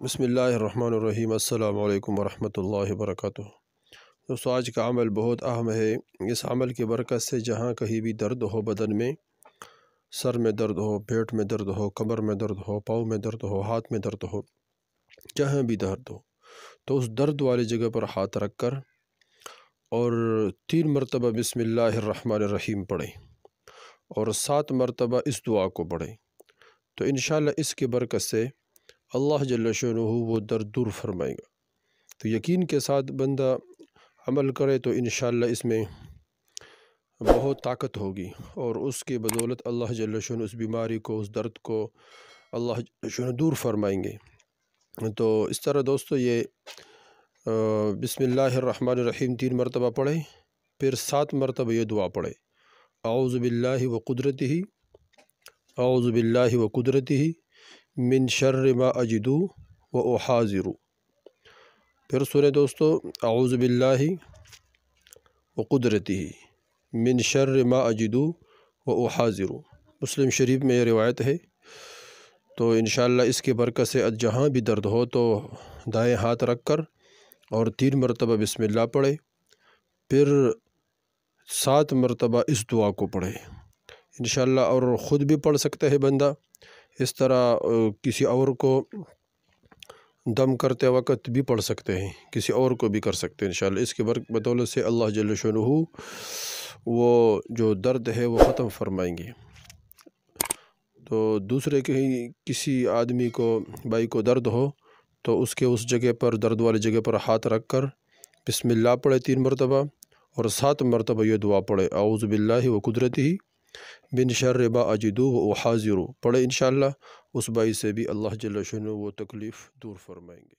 بسم اللہ الرحمن الرحیم۔ السلام علیکم ورحمۃ اللہ وبرکاتہ۔ دوستو، آج کا عمل بہت اہم ہے۔ اس عمل کی برکت سے جہاں کہیں بھی درد ہو بدن میں، سر میں درد ہو، پیٹ میں درد ہو، کمر میں درد ہو، پاؤں میں درد ہو، ہاتھ میں درد ہو، جہاں بھی درد ہو تو اس درد والی جگہ پر ہاتھ رکھ کر اور 3 مرتبہ بسم اللہ الرحمن الرحیم پڑھیں اور 7 مرتبہ اس دعا کو پڑھیں تو انشاءاللہ اس کی برکت سے اللہ جل شانہ وہ درد دور فرمائے گا۔ تو یقین کے ساتھ بندہ عمل کرے تو انشاءاللہ اس میں بہت طاقت ہوگی اور اس کے بدولت اللہ جل شانہ اس بیماری کو، اس درد کو اللہ جل شانہ دور فرمائیں گے۔ تو اس طرح دوستو یہ بسم اللہ الرحمن الرحیم 3 مرتبہ پڑھیں، پھر 7 مرتبہ یہ دعا پڑھیں، اعوذ باللہ وقدرتہ، اعوذ باللہ وقدرتہ من شر ما اجد و احاذر۔ پھر سنیں دوستو، اعوذ باللہ وقدرتہ من شر ما اجد و احاذر۔ مسلم شریف میں یہ روایت ہے۔ تو انشاءاللہ اس کی برکت سے جہاں بھی درد ہو تو دائیں ہاتھ رکھ کر اور 3 مرتبہ بسم اللہ پڑھے، پھر 7 مرتبہ اس دعا کو پڑھے انشاءاللہ، اور خود بھی پڑھ سکتا ہے بندہ۔ اس طرح کسی اور کو دم کرتے وقت بھی پڑھ سکتے ہیں، کسی اور کو بھی کر سکتے ہیں انشاءاللہ۔ اس کے بدولت سے اللہ جل شانہ وہ جو درد ہے وہ ختم فرمائیں گے۔ تو دوسرے کسی آدمی کو، بھائی کو درد ہو تو اس جگہ پر، درد والی جگہ پر ہاتھ رکھ کر بسم اللہ پڑھے 3 مرتبہ اور 7 مرتبہ یہ دعا پڑھے، اعوذ باللہ وقدرتہ من شر ما اجد و احاذر پڑھے۔ انشاءاللہ اس بھائی سے بھی اللہ جل شانہ وہ تکلیف دور فرمائیں گے۔